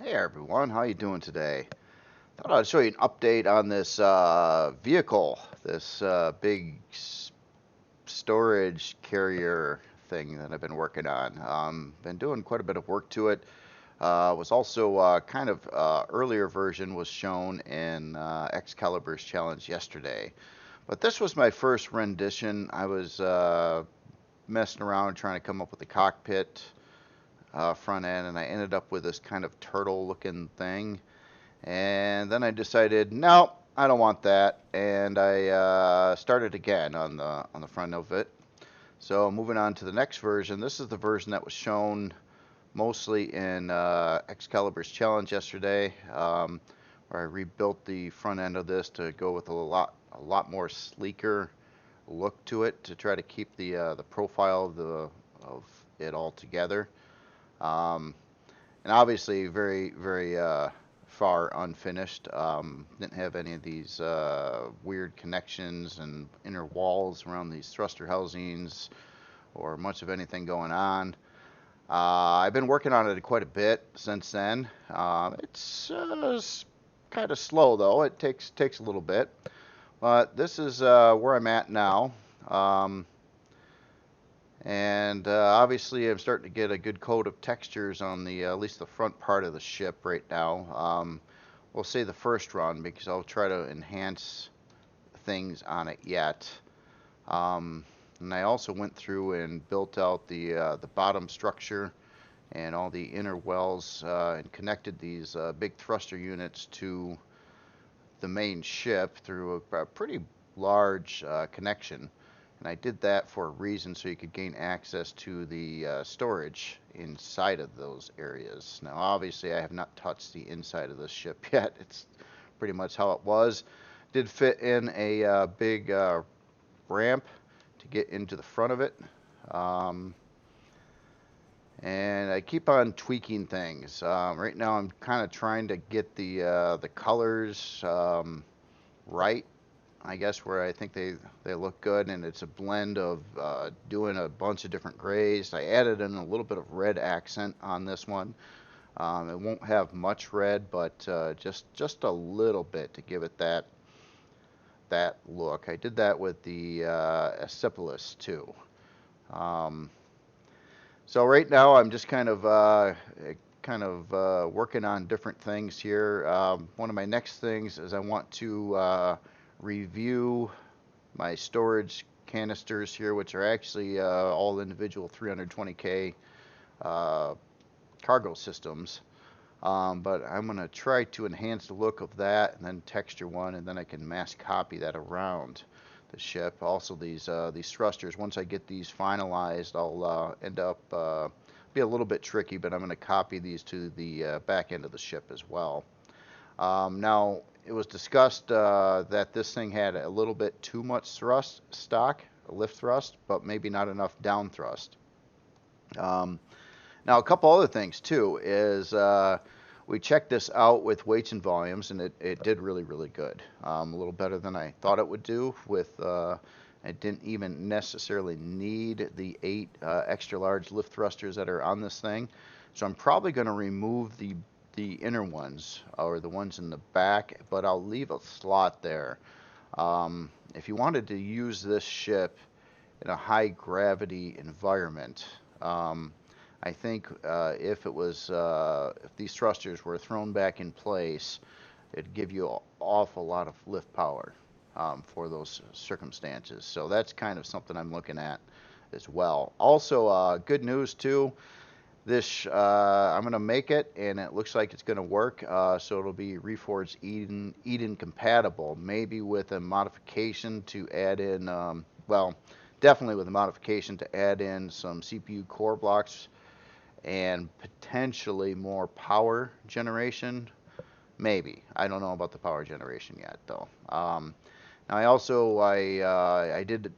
Hey everyone, how you doing today? Thought I'd show you an update on this vehicle, this big storage carrier thing that I've been working on. Been doing quite a bit of work to it. Was also earlier version was shown in Excalibur's challenge yesterday. But this was my first rendition. I was messing around trying to come up with the cockpit front end, and I ended up with this kind of turtle-looking thing. And then I decided, no, I don't want that, and I started again on the front of it. So moving on to the next version. This is the version that was shown mostly in Excalibur's challenge yesterday, where I rebuilt the front end of this to go with a lot more sleeker look to it to try to keep the profile of it all together. Um, and obviously very far unfinished. Didn't have any of these weird connections and inner walls around these thruster housings or much of anything going on. I've been working on it quite a bit since then. It's kind of slow though. It takes a little bit, but this is where I'm at now. Um, and obviously, I'm starting to get a good coat of textures on the at least the front part of the ship right now. We'll say the first run because I'll try to enhance things on it yet. And I also went through and built out the bottom structure and all the inner wells and connected these big thruster units to the main ship through a pretty large connection. And I did that for a reason so you could gain access to the storage inside of those areas. Now, obviously, I have not touched the inside of this ship yet. It's pretty much how it was. Did fit in a big ramp to get into the front of it. Um, and I keep on tweaking things. Right now, I'm kind of trying to get the colors right, I guess, where I think they look good, and it's a blend of doing a bunch of different grays. I added in a little bit of red accent on this one. It won't have much red, but just a little bit to give it that look. I did that with the Acipulus too. Um, so right now I'm just kind of working on different things here. One of my next things is I want to review my storage canisters here, which are actually all individual 320K uh, cargo systems. But I'm going to try to enhance the look of that and then texture one, and then I can mass copy that around the ship. Also, these thrusters, once I get these finalized, I'll end up be a little bit tricky, but I'm going to copy these to the back end of the ship as well. Now, it was discussed that this thing had a little bit too much thrust stock, lift thrust, but maybe not enough down thrust. Now, a couple other things too is we checked this out with weights and volumes, and it did really good. A little better than I thought it would do. With I didn't even necessarily need the 8 extra large lift thrusters that are on this thing, so I'm probably going to remove the inner ones or the ones in the back, but I'll leave a slot there. If you wanted to use this ship in a high gravity environment, I think if these thrusters were thrown back in place, it'd give you an awful lot of lift power for those circumstances. So that's kind of something I'm looking at as well. Also, good news too. I'm going to make it, and it looks like it's going to work. So it'll be Reforged Eden compatible, maybe with a modification to add in, definitely with a modification to add in some CPU core blocks and potentially more power generation. Maybe. I don't know about the power generation yet, though. Now, I did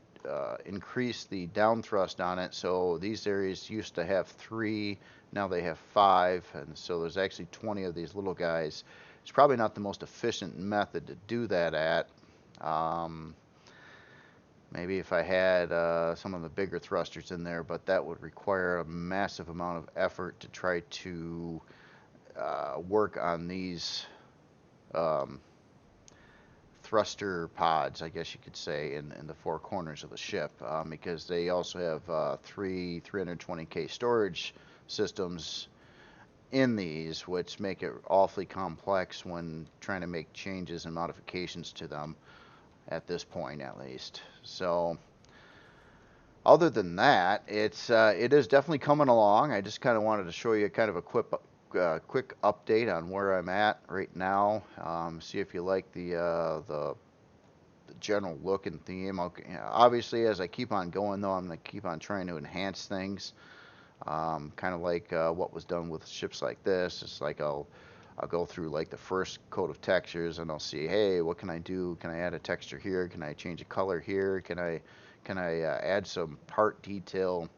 increase the down thrust on it, so these areas used to have 3, now they have 5, and so there's actually 20 of these little guys. It's probably not the most efficient method to do that at. Maybe if I had some of the bigger thrusters in there, but that would require a massive amount of effort to try to work on these um, thruster pods, I guess you could say, in the four corners of the ship, because they also have three 320K storage systems in these, which make it awfully complex when trying to make changes and modifications to them at this point, at least. So other than that, it is definitely coming along. I just kind of wanted to show you kind of a quick update on where I'm at right now. See if you like the general look and theme. Obviously, as I keep on going, though, I'm going to keep on trying to enhance things. Kind of like what was done with ships like this. It's like I'll go through like the first coat of textures and I'll see, hey, what can I do? Can I add a texture here? Can I change a color here? Can I add some part detail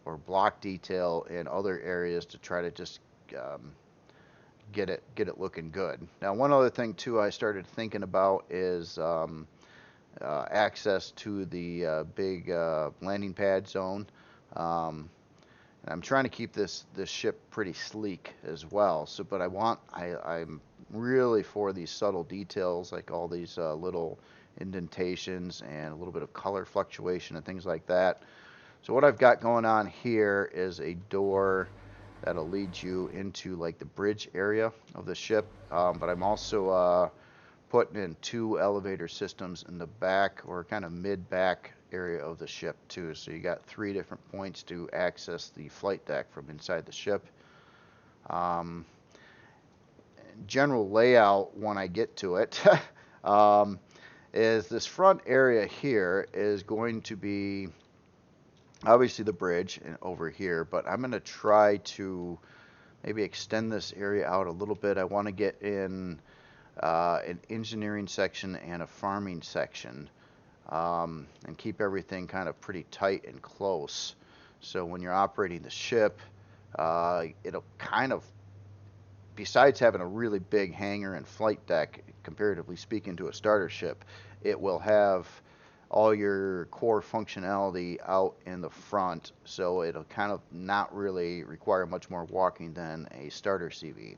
or block detail in other areas to try to just get it looking good. Now, one other thing too I started thinking about is access to the big landing pad zone. And I'm trying to keep this ship pretty sleek as well. So, but I'm really for these subtle details, like all these little indentations and a little bit of color fluctuation and things like that. So what I've got going on here is a door that'll lead you into like the bridge area of the ship. But I'm also putting in two elevator systems in the back or kind of mid-back area of the ship too. So you got three different points to access the flight deck from inside the ship. General layout when I get to it is this front area here is going to be obviously the bridge over here, but I'm going to try to maybe extend this area out a little bit. I want to get in an engineering section and a farming section, and keep everything kind of pretty tight and close. So when you're operating the ship, it'll kind of, besides having a really big hangar and flight deck, comparatively speaking to a starter ship, it will have all your core functionality out in the front, so it'll kind of not really require much more walking than a starter CV.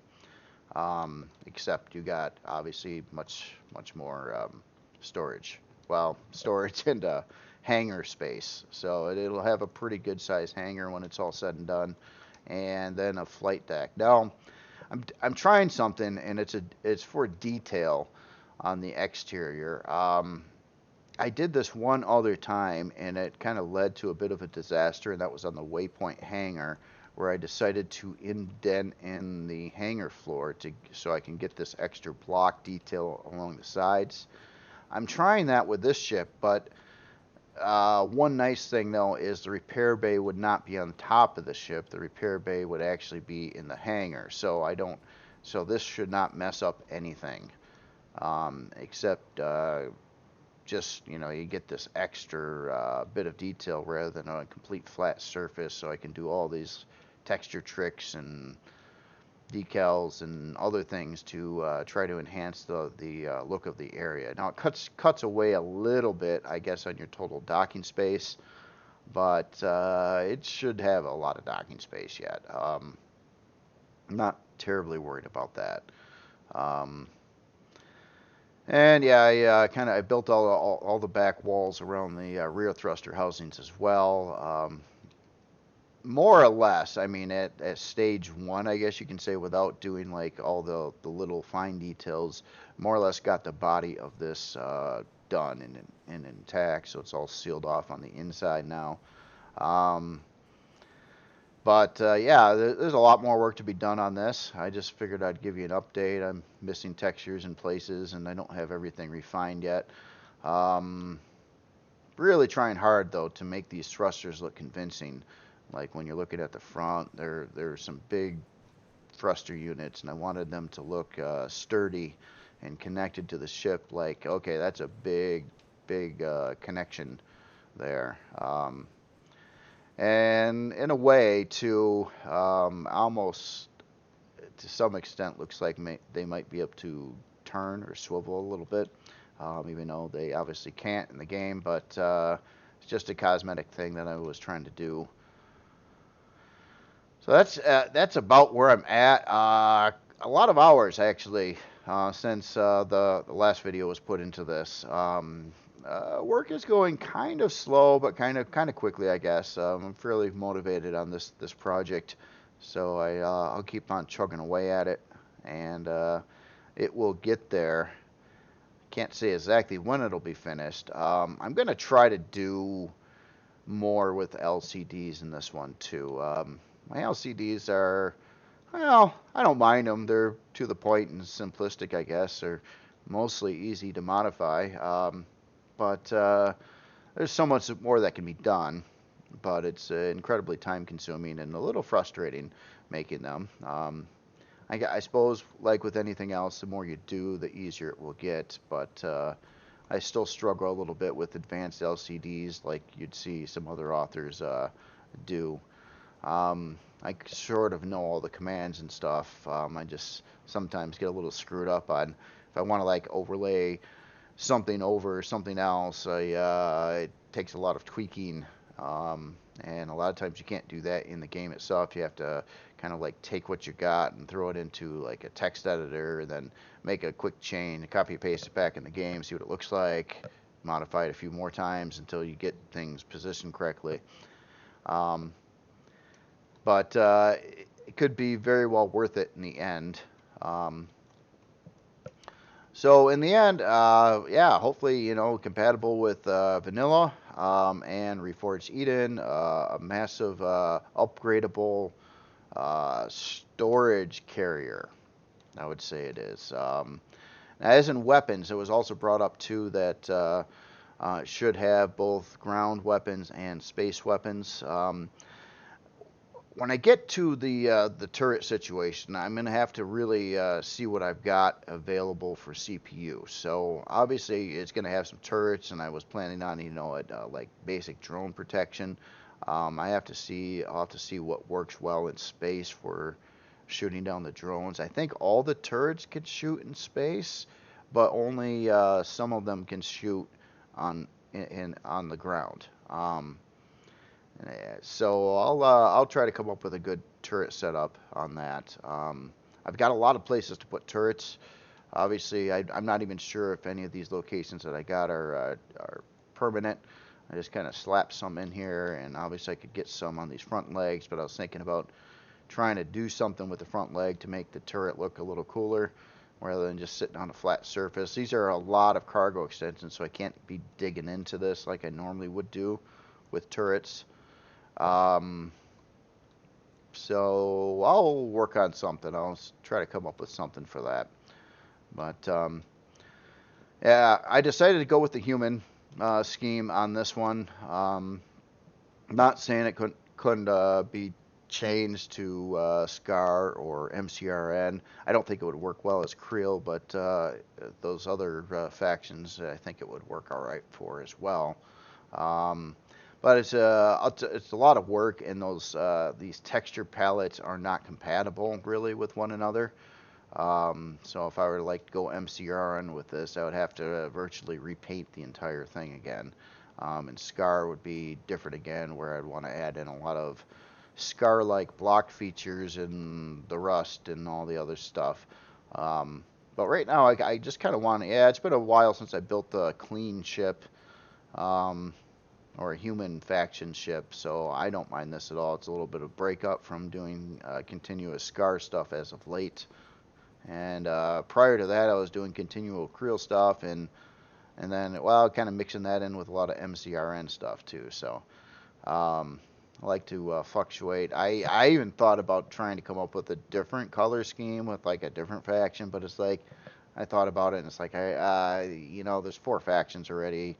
Except you got obviously much more storage. Well, storage and hangar space. So it'll have a pretty good size hangar when it's all said and done, and then a flight deck. Now, I'm trying something, and it's for detail on the exterior. I did this one other time, and it kind of led to a bit of a disaster, and that was on the Waypoint hangar, where I decided to indent in the hangar floor so I can get this extra block detail along the sides. I'm trying that with this ship, but one nice thing though is the repair bay would not be on top of the ship. The repair bay would actually be in the hangar, so this should not mess up anything, except just, you get this extra bit of detail rather than a complete flat surface, so I can do all these texture tricks and decals and other things to try to enhance the look of the area. Now it cuts away a little bit, I guess, on your total docking space, but it should have a lot of docking space yet. I'm not terribly worried about that. And yeah, I built all the back walls around the rear thruster housings as well. More or less, I mean, at stage one, I guess you can say, without doing like all the little fine details, more or less got the body of this done and intact, so it's all sealed off on the inside now. But yeah, there's a lot more work to be done on this. I just figured I'd give you an update. I'm missing textures in places, and I don't have everything refined yet. Really trying hard, though, to make these thrusters look convincing. Like when you're looking at the front, there's some big thruster units, and I wanted them to look sturdy and connected to the ship. Like, okay, that's a big connection there. And in a way, too, almost to some extent, looks like they might be able to turn or swivel a little bit, even though they obviously can't in the game. But it's just a cosmetic thing that I was trying to do. So that's about where I'm at. A lot of hours actually since the last video was put into this. Work is going kind of slow, but kind of quickly, I guess. I'm fairly motivated on this project, so I'll keep on chugging away at it, and it will get there. Can't say exactly when it'll be finished. I'm gonna try to do more with LCDs in this one too. My LCDs are, well, I don't mind them. They're to the point and simplistic, I guess. They're mostly easy to modify. But there's so much more that can be done, but it's incredibly time consuming and a little frustrating making them. I suppose, like with anything else, the more you do, the easier it will get, but I still struggle a little bit with advanced LCDs like you'd see some other authors do. I sort of know all the commands and stuff. I just sometimes get a little screwed up on if I want to like overlay something over something else. It takes a lot of tweaking, and a lot of times you can't do that in the game itself. You have to kind of like take what you got and throw it into like a text editor, and then make a quick change, copy paste it back in the game, see what it looks like, modify it a few more times until you get things positioned correctly. But it could be very well worth it in the end. So in the end, yeah, hopefully, compatible with vanilla and Reforged Eden, a massive upgradable storage carrier, I would say it is. Now, as in weapons, it was also brought up too that should have both ground weapons and space weapons. When I get to the turret situation, I'm going to have to really see what I've got available for CPU. So obviously it's going to have some turrets, and I was planning on, like basic drone protection. I'll have to see what works well in space for shooting down the drones. I think all the turrets can shoot in space, but only some of them can shoot on the ground. So I'll try to come up with a good turret setup on that. I've got a lot of places to put turrets. Obviously, I'm not even sure if any of these locations that I got are permanent. I just kind of slapped some in here, and obviously I could get some on these front legs, but I was thinking about trying to do something with the front leg to make the turret look a little cooler rather than just sitting on a flat surface. These are a lot of cargo extensions, so I can't be digging into this like I normally would do with turrets. So I'll work on something. I'll try to come up with something for that. But yeah, I decided to go with the human scheme on this one. Not saying it couldn't be changed to Skaar or MCRN. I don't think it would work well as Creel, but those other factions I think it would work all right for as well. But it's a lot of work, and these texture palettes are not compatible really with one another. So if I were to like go MCRN with this, I would have to virtually repaint the entire thing again. And Skaar would be different again, where I'd want to add in a lot of Skaar-like block features and the rust and all the other stuff. But right now, I just kind of want to. Yeah, it's been a while since I built a clean ship. Or a human faction ship, so I don't mind this at all. It's a little bit of breakup from doing continuous Skaar stuff as of late. And prior to that, I was doing continual Creel stuff, and then, well, kind of mixing that in with a lot of MCRN stuff too. So I like to fluctuate. I even thought about trying to come up with a different color scheme with like a different faction, but it's like, I thought about it, and it's like, there's 4 factions already.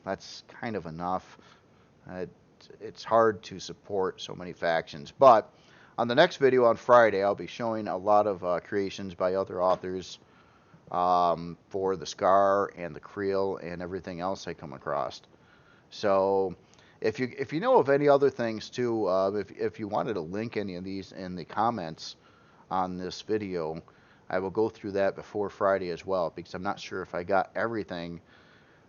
That's kind of enough. It's hard to support so many factions. But on the next video on Friday, I'll be showing a lot of creations by other authors for the Skaar and the Creel and everything else I come across. So if you know of any other things too, if you wanted to link any of these in the comments on this video, I will go through that before Friday as well, because I'm not sure if I got everything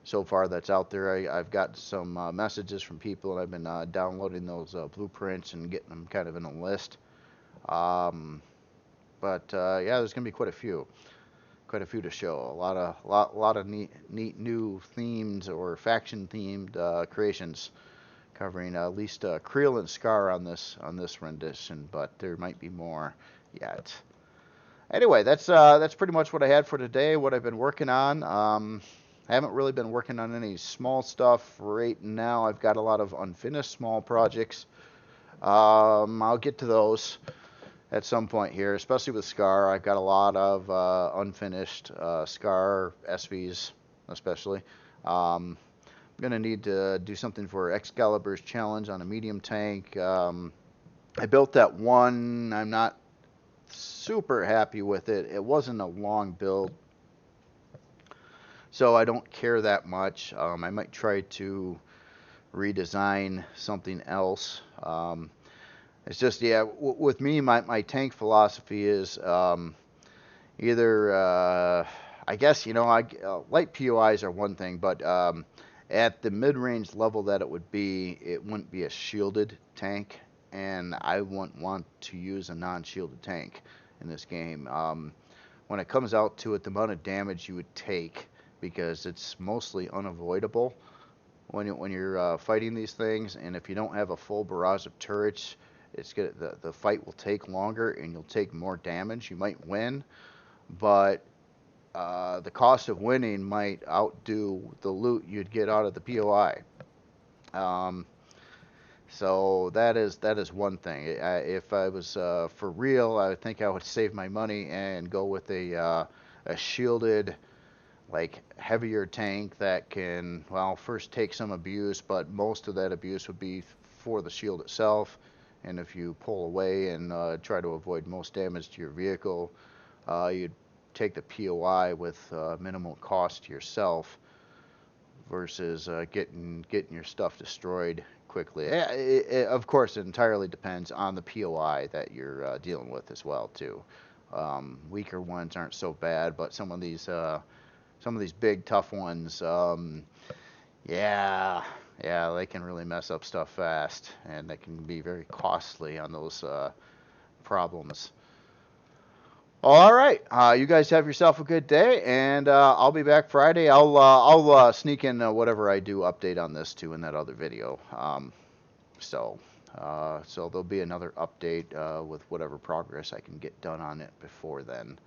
so far that's out there. I've got some messages from people, and I've been downloading those blueprints and getting them kind of in a list. But yeah, there's gonna be quite a few to show. A lot of neat new themes or faction themed creations covering at least Creel and Skaar on this rendition, but there might be more yet. Anyway, that's pretty much what I had for today. What I've been working on. I haven't really been working on any small stuff right now. I've got a lot of unfinished small projects. I'll get to those at some point here, especially with Skaar. I've got a lot of unfinished Skaar SVs, especially. I'm gonna need to do something for Excalibur's challenge on a medium tank. I built that one. I'm not super happy with it. It wasn't a long build, so I don't care that much. I might try to redesign something else. It's just, yeah, with me, my tank philosophy is either, I guess, light POIs are one thing, but at the mid-range level that it would be, it wouldn't be a shielded tank, and I wouldn't want to use a non-shielded tank in this game. When it comes out to it, the amount of damage you would take, because it's mostly unavoidable when you're fighting these things, and if you don't have a full barrage of turrets, the fight will take longer and you'll take more damage. You might win, but the cost of winning might outdo the loot you'd get out of the POI. So that is one thing. If I was for real, I think I would save my money and go with a shielded, like, heavier tank that can, well, first take some abuse, but most of that abuse would be for the shield itself. And if you pull away and try to avoid most damage to your vehicle, you'd take the POI with minimal cost to yourself versus getting your stuff destroyed quickly. Of course, it entirely depends on the POI that you're dealing with as well too. Weaker ones aren't so bad, but some of these big tough ones, yeah, they can really mess up stuff fast, and they can be very costly on those problems. All right, you guys have yourself a good day, and I'll be back Friday. I'll sneak in whatever I do update on this too in that other video. So there'll be another update with whatever progress I can get done on it before then.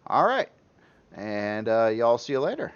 All right, and y'all see you later.